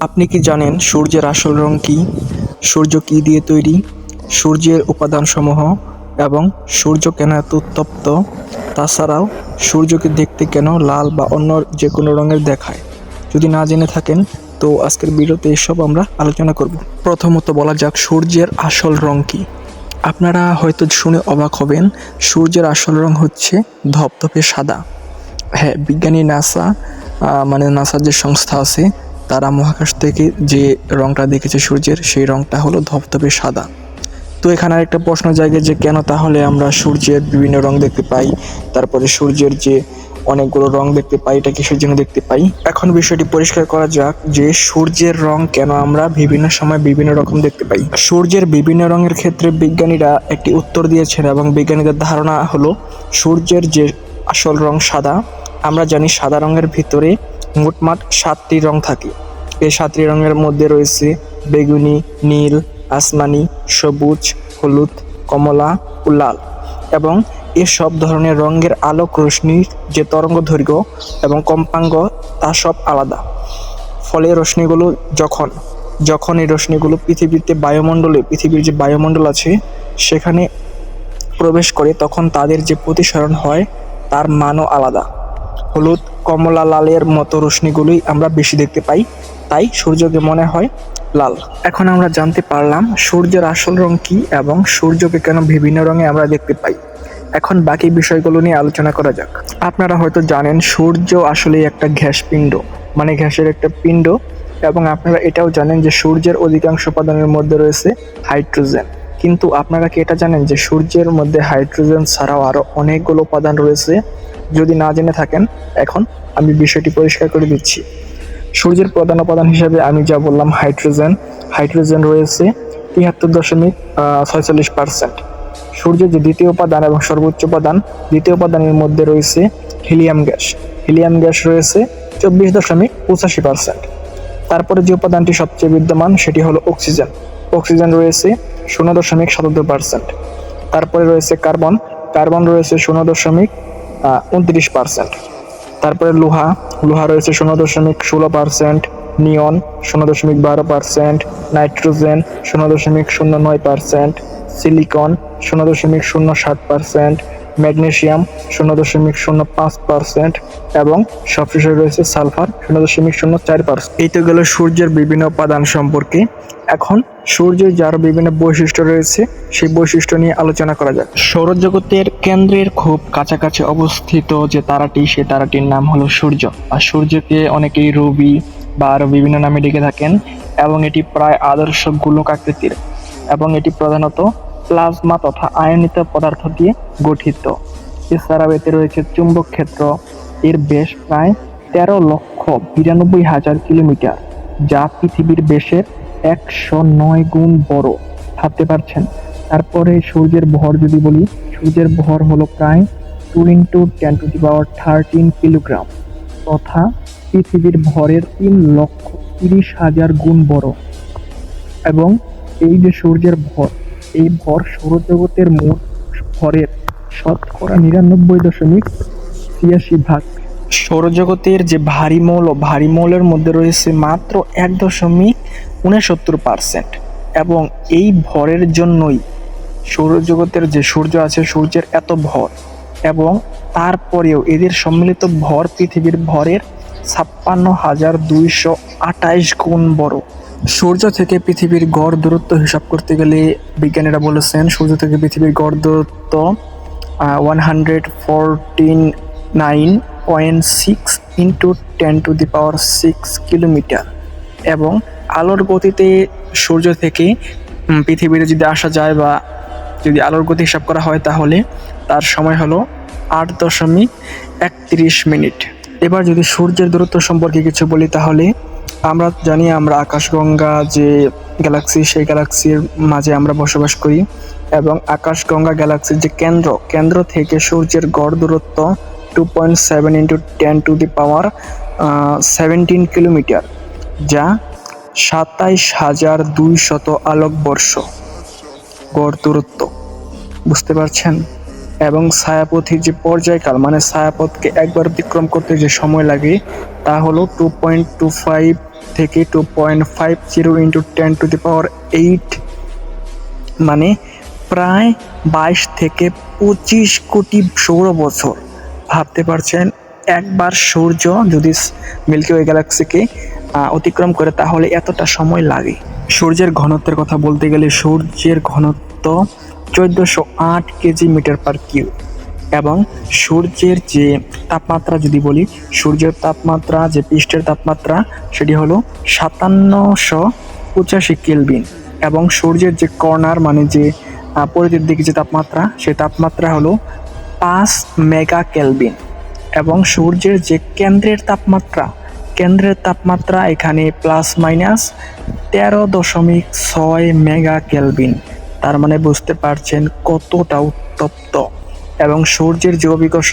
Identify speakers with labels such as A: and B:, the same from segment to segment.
A: আপনি কি জানেন সূর্যের আসল রং কী? সূর্য কী দিয়ে তৈরি? সূর্যের উপাদানসমূহ এবং সূর্য কেন এত উত্তপ্ত? তাছাড়াও সূর্যকে দেখতে কেন লাল বা অন্য যে কোনো রঙের দেখায়? যদি না জেনে থাকেন তো আজকের ভিডিওতে এসব আমরা আলোচনা করব। প্রথমত বলা যাক সূর্যের আসল রং কী। আপনারা হয়তো শুনে অবাক হবেন, সূর্যের আসল রং হচ্ছে ধপধপে সাদা। হ্যাঁ, বিজ্ঞানী নাসা নাসার যে সংস্থা আছে তারা মহাকাশ থেকে যে রংটা দেখেছে সূর্যের, সেই রংটা হলো ধপধপে সাদা। তো এখানে আরেকটা প্রশ্ন জাগে যে কেন তাহলে আমরা সূর্যের বিভিন্ন রং দেখতে পাই, তারপরে সূর্যের যে অনেকগুলো রং দেখতে পাই, এটা কিসের জন্য দেখতে পাই? এখন বিষয়টি পরিষ্কার করা যাক যে সূর্যের রং কেন আমরা বিভিন্ন সময় বিভিন্ন রকম দেখতে পাই। সূর্যের বিভিন্ন রঙের ক্ষেত্রে বিজ্ঞানীরা একটি উত্তর দিয়েছেন এবং বিজ্ঞানীদের ধারণা হলো সূর্যের যে আসল রং সাদা। আমরা জানি সাদা রঙের ভিতরে মোটমাট 7টি রং থাকে। এই 7টি রঙের মধ্যে রয়েছে বেগুনি, নীল, আসমানি, সবুজ, হলুদ, কমলা ও লাল। এবং এসব ধরনের রঙের আলোক রশ্মির যে তরঙ্গদৈর্ঘ্য এবং কম্পাঙ্ক তা সব আলাদা। ফলে রশ্মিগুলো যখন যখন এই রশ্মিগুলো পৃথিবীর যে বায়ুমণ্ডল আছে সেখানে প্রবেশ করে, তখন তাদের যে প্রতিসরণ হয় তার মানও আলাদা। হলুদ, কমলা, লালের মতো রশ্মিগুলোই আমরা বেশি দেখতে পাই, তাই সূর্যকে মনে হয় লাল। এখন আমরা জানতে পারলাম সূর্যের আসল রং কী এবং সূর্যকে কেন বিভিন্ন রঙে আমরা দেখতে পাই। এখন বাকি বিষয়গুলো নিয়ে আলোচনা করা যাক। আপনারা হয়তো জানেন সূর্য আসলে একটা গ্যাসপিণ্ড, গ্যাসের একটা পিণ্ড। এবং আপনারা এটাও জানেন যে সূর্যের অধিকাংশ উপাদানের মধ্যে রয়েছে হাইড্রোজেন। কিন্তু আপনারা কি এটা জানেন যে সূর্যের মধ্যে হাইড্রোজেন ছাড়াও আরো অনেকগুলো উপাদান রয়েছে? যদি না জেনে থাকেন, এখন আমি বিষয়টি পরিষ্কার করে দিচ্ছি। সূর্যের প্রধান উপাদান হিসেবে আমি যা বললাম হাইড্রোজেন রয়েছে 73.46%। সূর্যের যে দ্বিতীয় উপাদান এবং সর্বোচ্চ উপাদান, দ্বিতীয় উপাদানের মধ্যে রয়েছে হিলিয়াম গ্যাস রয়েছে 24.85%। তারপরে যে উপাদানটি সবচেয়ে বিদ্যমান সেটি হলো অক্সিজেন রয়েছে 0.77%। তারপরে রয়েছে কার্বন রয়েছে 0.29%। তারপরে লোহা রয়েছে 0.16%, নিয়ন 0.12%, নাইট্রোজেন 0.09%, সিলিকন 0.07%, ম্যাগনেসিয়াম 0.05% এবং সবশেষে রয়েছে সালফার 0.04%। এই তো গেল সূর্যের বিভিন্ন উপাদান সম্পর্কে। এখন সূর্যের যার বিভিন্ন বৈশিষ্ট্য রয়েছে সেই বৈশিষ্ট্য নিয়ে আলোচনা করা যাক। সৌরজগতের কেন্দ্রের খুব কাছাকাছি অবস্থিত যে তারাটি, সে তারাটির নাম হলো সূর্য। আর সূর্যকে অনেকেই রবি বা আরো বিভিন্ন নামে ডেকে থাকেন এবং এটি প্রায় আদর্শ গোলক আকৃতির এবং এটি প্রধানত প্লাজমা তথা আয়নিত পদার্থ দিয়ে গঠিত। এছাড়াও এতে রয়েছে চুম্বক ক্ষেত্র। এর ব্যাস প্রায় 13,92,000 কিলোমিটার, যা পৃথিবীর ব্যাসের 109 গুণ বড়। ভাবতে পারছেন? তারপরে সূর্যের ভর যদি বলি, সূর্যের ভর হলো প্রায় 2 × 10⁻13 কিলোগ্রাম, তথা পৃথিবীর ভরের 3,30,000 গুণ বড়। এবং এই যে সূর্যের ভর, এই ভর সৌরজগতের মোট ভরের শতকরা 99.86%। সৌরজগতের যে ভারী মৌলের মধ্যে রয়েছে মাত্র 1.69%। এবং এই ভরের জন্যই সৌরজগতের যে সূর্য আছে, সূর্যের এত ভর, এবং তারপরেও এদের সম্মিলিত ভর পৃথিবীর ভরের 56,228 গুণ বড়। সূর্য থেকে পৃথিবীর গড় দূরত্ব হিসাব করতে গেলে বিজ্ঞানীরা বলেছেন সূর্য থেকে পৃথিবীর গড় দূরত্ব 149.6 × 10⁶ কিলোমিটার। এবং আলোর গতিতে সূর্য থেকে পৃথিবীতে যদি আসা যায় বা যদি আলোর গতি হিসাব করা হয়, তাহলে তার সময় হলো 8.31 মিনিট। এবার যদি সূর্যের দূরত্ব সম্পর্কে কিছু বলি, তাহলে আমরা জানি আমরা আকাশগঙ্গা যে গ্যালাক্সি, সেই গ্যালাক্সির মাঝে আমরা বসবাস করি। এবং আকাশগঙ্গা গ্যালাক্সির যে কেন্দ্র থেকে সূর্যের গড় দূরত্ব 2.7 × 10⁻17 কিলোমিটার, যা 27,200 আলোকবর্ষ গড় দূরত্ব। বুঝতে পারছেন? এবং ছায়াপথের যে পর্যায়কাল, ছায়াপথকে একবার অতিক্রম করতে যে সময় লাগে তা হলো 2.25 থেকে 2.50 ইন্টু 10⁸ মানে প্রায় 22 থেকে 25 কোটি সৌর বছর। ভাবতে পারছেন, একবার সূর্য যদি মিল্কি ওয়ে গ্যালাক্সিকে অতিক্রম করে তাহলে এতটা সময় লাগে। সূর্যের ঘনত্বের কথা বলতে গেলে সূর্যের ঘনত্ব 1408 কেজি মিটার পার কিউব এবং সূর্যের যে তাপমাত্রা যদি বলি, সূর্যের তাপমাত্রা যে পৃষ্ঠের তাপমাত্রা সেটি হলো 5785 কেলভিন এবং সূর্যের যে কর্নার মানে যে পরিধির দিকে যে তাপমাত্রা, সেই তাপমাত্রা হলো 5 মেগা কেলভিন এবং সূর্যের যে কেন্দ্রের তাপমাত্রা এখানে প্লাস মাইনাস 13.6 মেগা কেলভিন। তার মানে বুঝতে পারছেন কতটা উত্তপ্ত। এবং সূর্যের যে অভিকর্ষ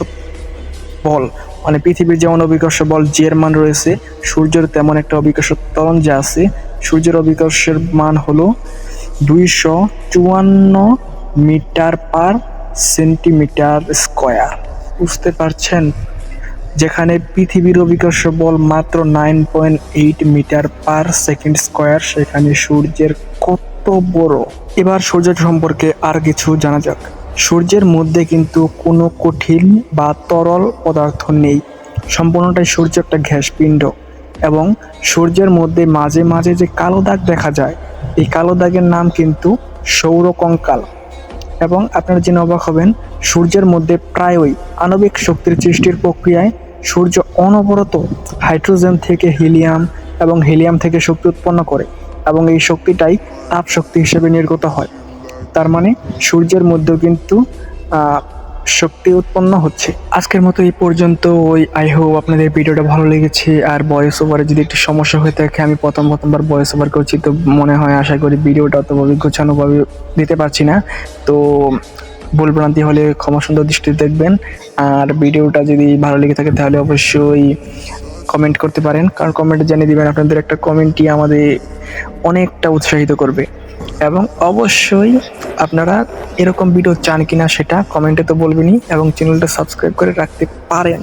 A: বল মানে পৃথিবীর যেমন অভিকর্ষ বল জের মান রয়েছে, সূর্যের তেমন একটা অভিকর্ষ ত্বরণ যা আছে, সূর্যের অভিকর্ষের মান হলো 254 মিটার পার সেন্টিমিটার স্কয়ার। বুঝতে পারছেন, যেখানে পৃথিবীর অভিকর্ষ বল মাত্র 9.8 মিটার পার সেকেন্ড স্কয়ার, সেখানে সূর্যের কত বড়। এবার সূর্য সম্পর্কে আর কিছু জানা যাক। সূর্যের মধ্যে কিন্তু কোনো কঠিন বা তরল পদার্থ নেই, সম্পূর্ণটাই সূর্য একটা গ্যাস পিণ্ড এবং সূর্যের মধ্যে মাঝে মাঝে যে কালো দাগ দেখা যায়, এই কালো দাগের নাম কিন্তু সৌর কঙ্কাল। এবং আপনারা জেনে অবাক হবেন, সূর্যের মধ্যে প্রায়ই আণবিক শক্তির সৃষ্টির প্রক্রিয়ায় সূর্য অনবরত হাইড্রোজেন থেকে হিলিয়াম এবং হিলিয়াম থেকে শক্তি উৎপন্ন করে এবং এই শক্তিটাই তাপ শক্তি হিসেবে নির্গত হয়। তার মানে সূর্যের মধ্যেও কিন্তু শক্তি উৎপন্ন হচ্ছে। আজকের মতো এই পর্যন্ত। আই হোপ আপনাদের ভিডিওটা ভালো লেগেছে। আর ভয়েস ওভারে যদি একটু সমস্যা হয়ে থাকে, আমি প্রথমবার ভয়েস ওভার করছি, তো মনে হয় আশা করি ভিডিওটা অতভাবে গোছানোভাবে দিতে পারছি না। তো ভুলভ্রান্তি হলে ক্ষমা সুন্দর দৃষ্টিতে দেখবেন। আর ভিডিওটা যদি ভালো লেগে থাকে তাহলে অবশ্যই কমেন্ট করতে পারেন, কারণ কমেন্টে জানিয়ে দিবেন, আপনাদের একটা কমেন্টই আমাদের অনেকটা উৎসাহিত করবে। এবং অবশ্যই আপনারা এরকম ভিডিও চান কিনা সেটা কমেন্টে তো বলবেনই এবং চ্যানেলটা সাবস্ক্রাইব করে রাখতে পারেন।